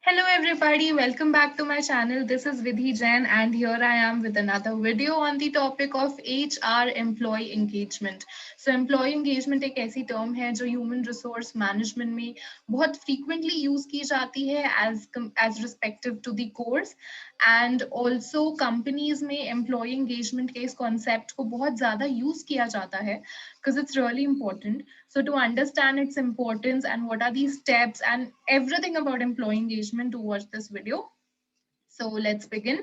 Hello everybody, welcome back to my channel. This is Vidhi Jain and here I am with another video on the topic of HR employee engagement. So employee engagement एक ऐसी term है जो human resource management में बहुत frequently use की जाती है as respective to the course and also companies में employee engagement के इस concept को बहुत ज़्यादा use किया जाता है because it's really important. So to understand its importance and what are these steps and everything about employee engagement, to watch this video. So let's begin.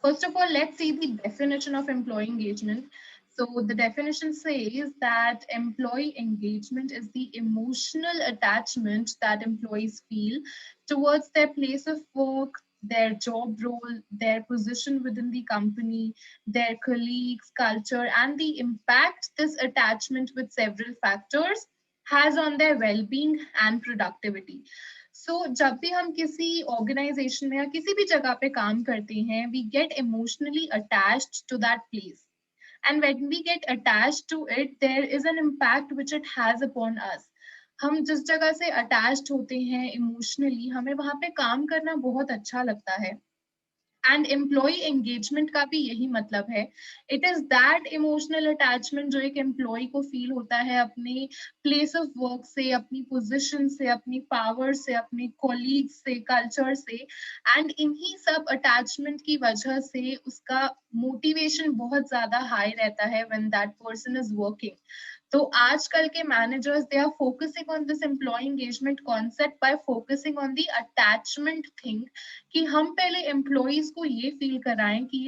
First of all, let's see the definition of employee engagement. So the definition says that employee engagement is the emotional attachment that employees feel towards their place of work, their job role, their position within the company, their colleagues, culture, and the impact this attachment with several factors has on their well-being and productivity. जब भी हम किसी organisation में या किसी भी जगह पे काम करते हैं, we get emotionally attached to that place and when we get attached to it there is an impact which it has upon us. हम जिस जगह से अटैच्ड होते हैं इमोशनली, हमें वहां पे काम करना बहुत अच्छा लगता है. एंड एम्प्लॉय एंगेजमेंट का भी यही मतलब है. It is that emotional attachment जो एक एम्प्लॉय को फील होता है अपने प्लेस ऑफ वर्क से, अपनी पोजीशन से, अपनी पावर से, अपने कॉलीग से, कल्चर से. एंड इन्हीं सब अटैचमेंट की वजह से उसका मोटिवेशन बहुत ज्यादा हाई रहता है when that person is working. तो आजकल के managers they are focusing on this employ engagement concept by focusing on the attachment thing, कि हम पहले एम्प्लॉयज को ये फील कराएं कि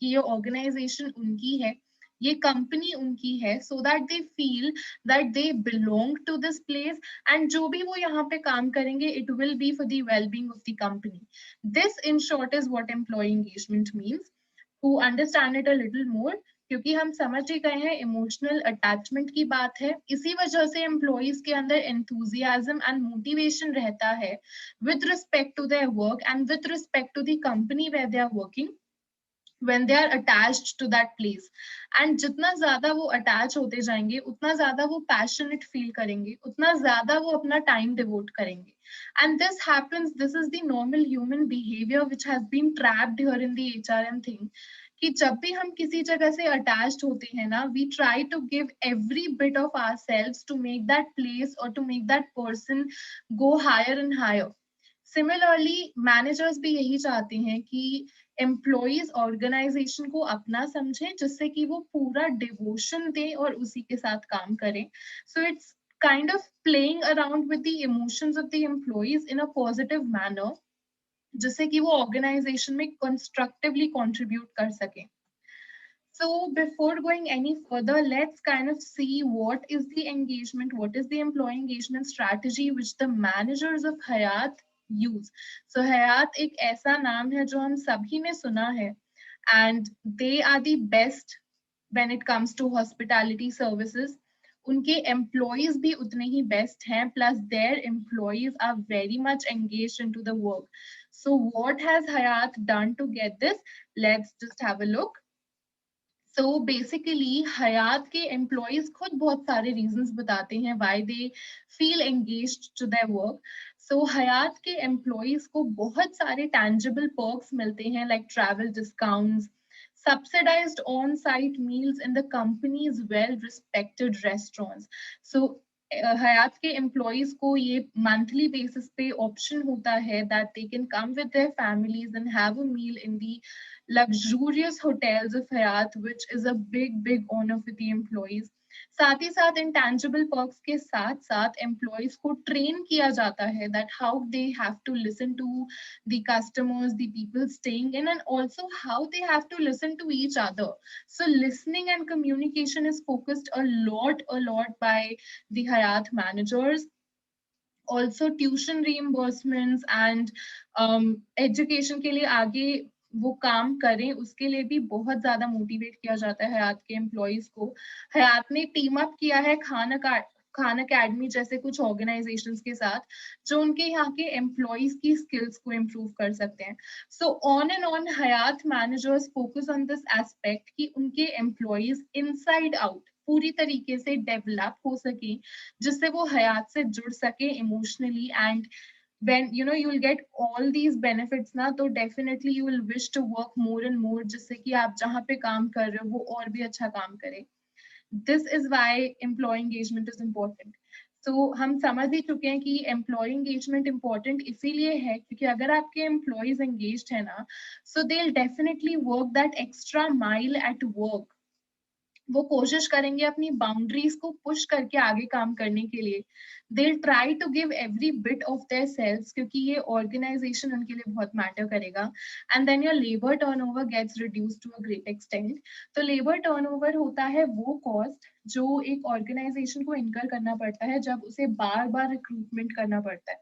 ये ऑर्गेनाइजेशन उनकी है, ये कंपनी उनकी है, so that they feel that they belong to this place and जो भी वो यहाँ पे काम करेंगे it will be for the wellbeing of the company. This in short is what employ engagement means. To understand it a little more, क्योंकि हम समझ ही गए हैं इमोशनल अटैचमेंट की बात है, इसी वजह से एम्प्लॉयज के अंदर एंथुजियाज्म एंड मोटिवेशन रहता है with respect to their work and with respect to the company where they are working when they are attached to that place. And जितना ज्यादा वो अटैच होते जाएंगे उतना ज्यादा वो पैशनेट फील करेंगे, उतना ज्यादा वो अपना टाइम डिवोट करेंगे. And this is the normal human behavior which has been trapped here in the HRM thing, कि जब भी हम किसी जगह से अटैच्ड होते हैं ना, we try to give every bit of ourselves to make that place और to make that person go higher and higher. Similarly managers भी यही चाहते हैं कि एम्प्लॉयज ऑर्गेनाइजेशन को अपना समझें, जिससे कि वो पूरा डिवोशन दें और उसी के साथ काम करें. So it's kind of playing around with the emotions of the employees in a positive manner, जिससे कि वो ऑर्गेनाइजेशन में कंस्ट्रक्टिवली कंट्रीब्यूट कर सके. So before going any further, let's kind of see what is the engagement, what is the employee engagement strategy which the managers of Hayat use. So Hayat एक ऐसा नाम है जो हम सभी ने सुना है and they are the best when it comes to hospitality services. उनके employees भी उतने ही best हैं, plus their employees are very much engaged into the work. So what has Hayat done to get this? Let's just have a look. So basically हयात के employees खुद बहुत सारे reasons बताते हैं why they feel engaged to their work. So हयात के employees को बहुत सारे tangible perks मिलते हैं like travel discounts, subsidized on-site meals in the company's well-respected restaurants. So हयात के एम्प्लॉयज को ये मंथली बेसिस पे ऑप्शन होता है that they can come with their families and have a meal in the luxurious hotels of Hayat, which is a big honor for the employees. साथ ही साथ intangible perks के साथ साथ employees को train किया जाता है that how they have to listen to the customers, the people staying in, and also how they have to listen to each other. So listening and communication is focused a lot by the Hayat managers. Also tuition reimbursements and education के लिए आगे वो काम करें उसके लिए भी बहुत ज्यादा मोटिवेट किया जाता है हयात के एम्प्लॉयज को. हयात ने टीम अप किया है खान अकेडमी जैसे कुछ ऑर्गेनाइजेशंस के साथ जो उनके यहाँ के एम्प्लॉयज की स्किल्स को इम्प्रूव कर सकते हैं. So on and on Hyatt managers focus on this aspect कि उनके एम्प्लॉयज इनसाइड आउट पूरी तरीके से डेवलप हो सके, जिससे वो हयात से जुड़ सके emotionally and when you will get all these benefits ना, तो definitely you will wish to work more and more, जिससे कि आप जहाँ पे काम कर रहे हो वो और भी अच्छा काम करे. This is why employee engagement is important. So हम समझ ही चुके हैं कि employee engagement important इसीलिए है क्योंकि अगर आपके employees engaged है ना, so they'll definitely work that extra mile at work. वो कोशिश करेंगे अपनी बाउंड्रीज को पुश करके आगे काम करने के लिए. They try to give every bit of their selves, क्योंकि ये ऑर्गेनाइजेशन उनके लिए बहुत मैटर करेगा. And then your labour turnover gets reduce to a great extent. तो लेबर टर्नओवर होता है वो कॉस्ट जो एक ऑर्गेनाइजेशन को इनकर करना पड़ता है जब उसे बार बार रिक्रूटमेंट करना पड़ता है.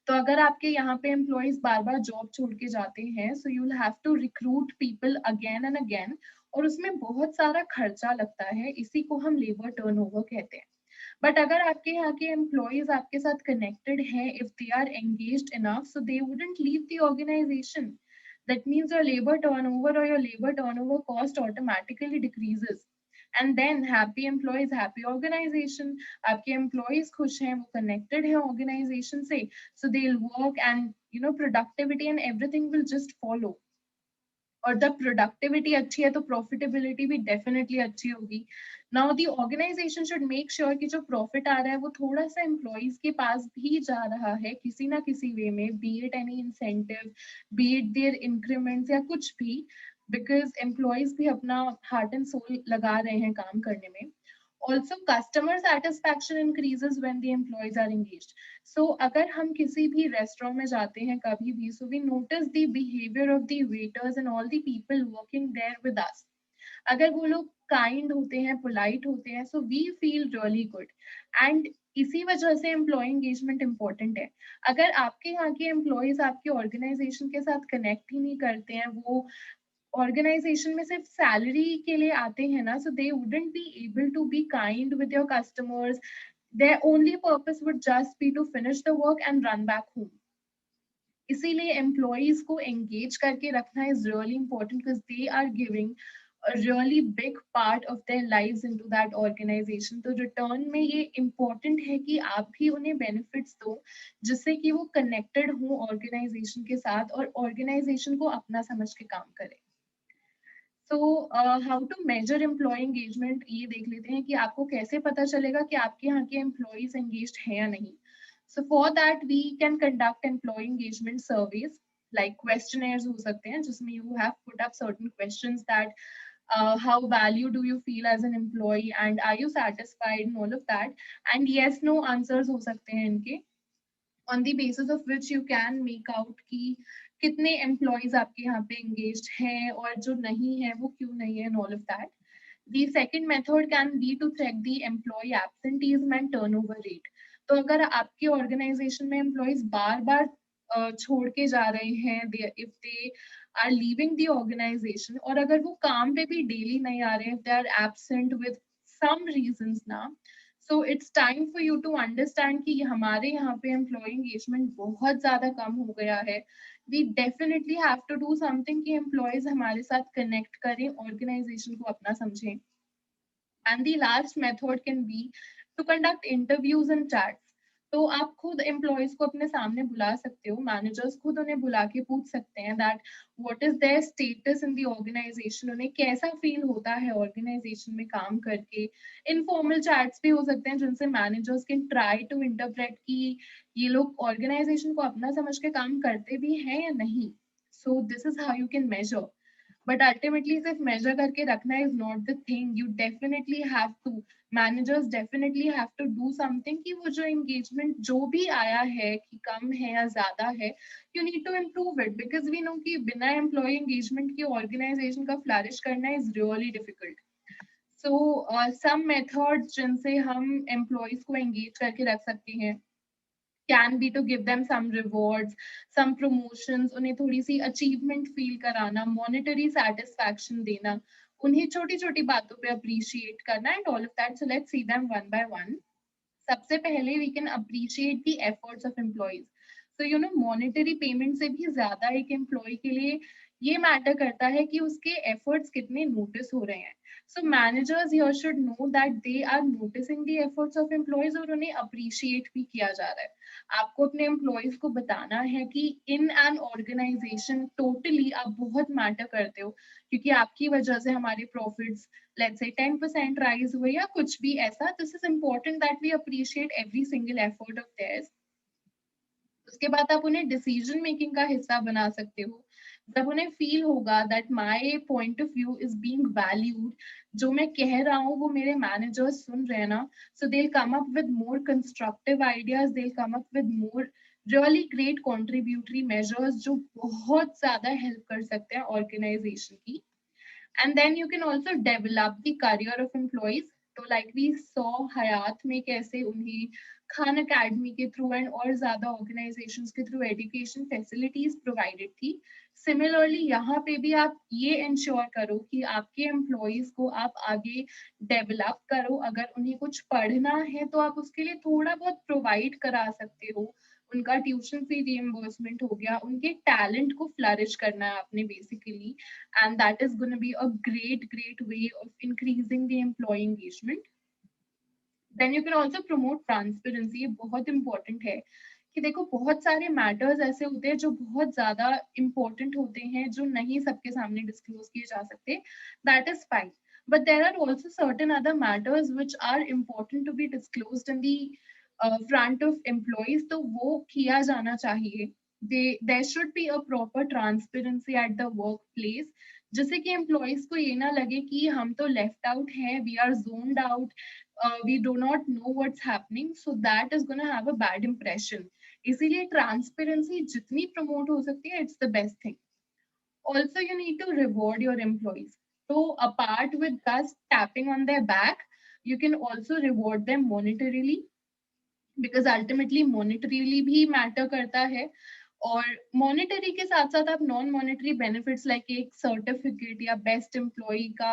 तो अगर आपके यहाँ पे एम्प्लॉयज बार बार जॉब छोड़ के जाते हैं, so you will have to recruit people again and again, और उसमें बहुत सारा खर्चा लगता है. इसी को हम लेबर टर्नओवर कहते हैं. बट अगर आपके यहाँ के एम्प्लॉयज आपके साथ कनेक्टेड हैं, if they are engaged enough, so they wouldn't leave the organisation. That means your labor turnover or your labor turnover cost automatically decreases. And then happy employees, happy organization. आपके employees खुश हैं, वो connected हैं organization से, so they'll work and productivity and everything will just follow. और जब productivity अच्छी है तो प्रॉफिटेबिलिटी भी डेफिनेटली अच्छी होगी. Now the organisation should make sure कि जो प्रॉफिट आ रहा है वो थोड़ा सा एम्प्लॉयज के पास भी जा रहा है किसी ना किसी वे में, be it any incentive, be it their increments या कुछ भी, बिकॉज एम्प्लॉयज भी अपना हार्ट एंड सोल लगा रहे हैं काम करने में. Also, customer satisfaction increases when the employees are engaged. So, अगर हम किसी भी रेस्टोरेंट में जाते हैं कभी भी, so we notice the behavior of the waiters and all the people working there with us. अगर वो लोग काइंड होते हैं, पोलाइट होते हैं, so we feel really good. And इसी वजह से एम्प्लॉय एंगेजमेंट इंपॉर्टेंट है. अगर आपके यहाँ के एम्प्लॉयज आपके ऑर्गेनाइजेशन के साथ कनेक्ट ही नहीं करते हैं, वो ऑर्गेनाइजेशन में सिर्फ सैलरी के लिए आते हैं ना, so they wouldn't be able to be kind with your customers. Their only purpose would just be to finish the work and run back home. इसीलिए एम्प्लॉयज को एंगेज करके रखना is really important because they are giving a really big part of their lives into that organization. तो return में ये important है कि आप भी उन्हें बेनिफिट्स दो जिससे कि वो कनेक्टेड हो ऑर्गेनाइजेशन के साथ और ऑर्गेनाइजेशन को अपना समझ के काम करें. तो how to measure employee engagement, ये देख लेते हैं कि आपको कैसे पता चलेगा कि आपके यहाँ के एम्प्लॉयज एंगेज्ड हैं या नहीं. So for that we can conduct employee engagement surveys, like questionnaires हो सकते हैं जिसमें you have put up certain questions that how value do you feel as an employee and are you satisfied and all of that, and yes no answers हो सकते हैं इनके, on the basis of which you can make out कि कितने employees आपके यहाँ पे engaged हैं और जो नहीं है वो क्यों नहीं है, and all of that. The second method can be to check the employee absenteeism and turnover rate. तो अगर आपके ऑर्गेनाइजेशन में एम्प्लॉयज बार बार छोड़ के जा रहे हैं, if they are leaving the organization, और अगर वो काम पे भी डेली नहीं आ रहे हैं, if they are absent with some reasons ना, so it's time for you to understand कि हमारे यहाँ पे एम्प्लॉय एंगेजमेंट बहुत ज्यादा कम हो गया है. We definitely have to do something कि एम्प्लॉयज हमारे साथ कनेक्ट करें, ऑर्गेनाइजेशन को अपना समझें. And the last method can be to conduct interviews and chats. तो आप खुद एम्प्लॉयज को अपने सामने बुला सकते हो, मैनेजर्स खुद उन्हें बुला के पूछ सकते हैं that what is their status in the organization, उन्हें कैसा फील होता है ऑर्गेनाइजेशन में काम करके. इनफॉर्मल चैट्स भी हो सकते हैं जिनसे managers can try to interpret कि ये लोग ऑर्गेनाइजेशन को अपना समझ के काम करते भी हैं या नहीं. So this is how you can measure. But ultimately सिर्फ measure करके रखना is not the thing. You definitely have to, managers definitely have to do something कि वो जो engagement जो भी आया है कि कम है या ज्यादा है, you need to improve it because we know कि बिना employee engagement की organization का flourish करना is really difficult. So some methods जिनसे हम employees को engage करके रख सकते हैं can be to give them some rewards, some promotions, उन्हें थोड़ी सी achievement feel कराना, monetary satisfaction देना, उन्हें छोटी छोटी बातों पे appreciate करना, and all of that. So let's see them one by one. सबसे पहले we can appreciate the efforts of employees. So monetary payment से भी ज्यादा एक employee के लिए ये मैटर करता है कि उसके एफर्ट्स कितने नोटिस हो रहे हैं. So managers here should know that they are noticing the efforts of employees और उन्हें अप्रिशिएट भी किया जा रहा है. आपको अपने एम्प्लॉयज को बताना है कि इन एन ऑर्गेनाइजेशन टोटली आप बहुत मैटर करते हो, क्योंकि आपकी वजह से हमारे प्रॉफिट्स लेट्स से 10% राइज हुए या कुछ भी ऐसा. This is important that we appreciate every single effort of theirs. उसके बाद आप उन्हें डिसीजन मेकिंग का हिस्सा बना सकते हो. जब उन्हें फील होगा that my point of view is being valued, जो मैं कह रहा हूँ वो मेरे मैनेजर्स सुन रहे हैं ना, so they come up with more constructive ideas, they come up with more really great contributory measures जो बहुत ज्यादा हेल्प कर सकते हैं ऑर्गेनाइजेशन की. And then you can also develop the career of employees. तो like we saw हयात में कैसे उन्हें खान अकेडमी के थ्रू एंड और ज्यादा ऑर्गेनाइजेशंस के थ्रू एजुकेशन फैसिलिटीज प्रोवाइडेड थी. सिमिलरली यहाँ पे भी आप ये इंश्योर करो कि आपके एम्प्लॉयज को आप आगे डेवलप करो. अगर उन्हें कुछ पढ़ना है तो आप उसके लिए थोड़ा बहुत प्रोवाइड करा सकते हो. उनका ट्यूशन फी रिएम्बर्समेंट हो गया, उनके टैलेंट को फ्लरिश करना है आपने basically, and that is going to be a great way of increasing the employee engagement. Then you can also promote transparency. ये बहुत important है कि देखो बहुत सारे मैटर्स ऐसे होते हैं जो बहुत ज्यादा important होते हैं जो नहीं सबके सामने डिस्क्लोज किए जा सकते. That is fine, but there are also certain other matters which are important to be disclosed in the front of employees. तो वो किया जाना चाहिए. There should be a proper transparency at the workplace, जिससे कि एम्प्लॉयज को ये ना लगे कि हम तो लेफ्ट आउट हैं, we are zoned out, we do not know what's happening, so that is going to have a bad impression. इसीलिए ट्रांसपेरेंसी जितनी प्रमोट हो सकती है, it's the best thing. Also you need to reward your employees. So apart with just tapping on their back, you can also reward them monetarily, because ultimately monetarily भी matter करता है. और monetary के साथ साथ आप नॉन मॉनिटरी बेनिफिट्स लाइक एक certificate या बेस्ट एम्प्लॉय का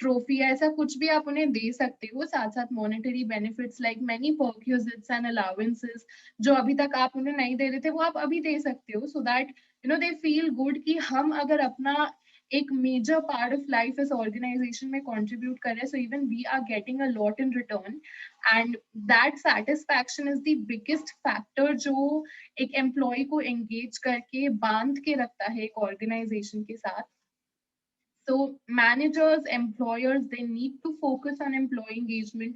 ट्रॉफी या ऐसा कुछ भी आप उन्हें दे सकते हो. साथ साथ monetary benefits like many perquisites and allowances जो अभी तक आप उन्हें नहीं दे रहे थे वो आप अभी दे सकते हो, so that they feel good कि हम अगर अपना एक मेजर पार्ट ऑफ लाइफ इस ऑर्गेनाइजेशन में कंट्रीब्यूट कर रहे हैं, so even we are getting a lot in return. And that satisfaction is the biggest factor जो एक एम्प्लॉय को एंगेज करके बांध के रखता है एक ऑर्गेनाइजेशन के साथ. So managers, employers, they need to focus on employee engagement.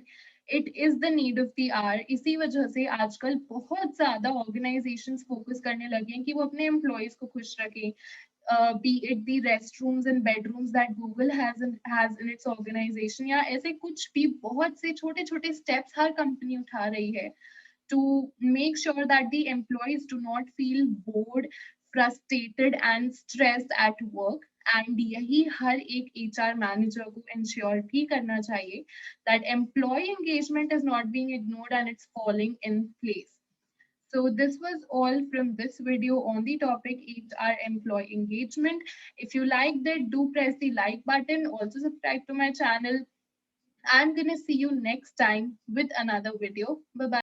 It is the need of the hour. इसी वजह से आजकल बहुत ज्यादा organizations focus करने लगे हैं कि वो अपने employees को खुश रखें. Be it the restrooms and bedrooms that Google has in its organization, या ऐसे कुछ भी बहुत से छोटे छोटे steps हर company उठा रही है to make sure that the employees do not feel bored, frustrated and stressed at work. And यही हर एक एचआर मैनेजर को इंश्योर भी करना चाहिए that employee engagement is not being ignored and it's falling in place. So this was all from this video on the topic HR employee engagement. If you liked it, do press the like button. Also subscribe to my channel. I'm gonna see you next time with another video. Bye bye.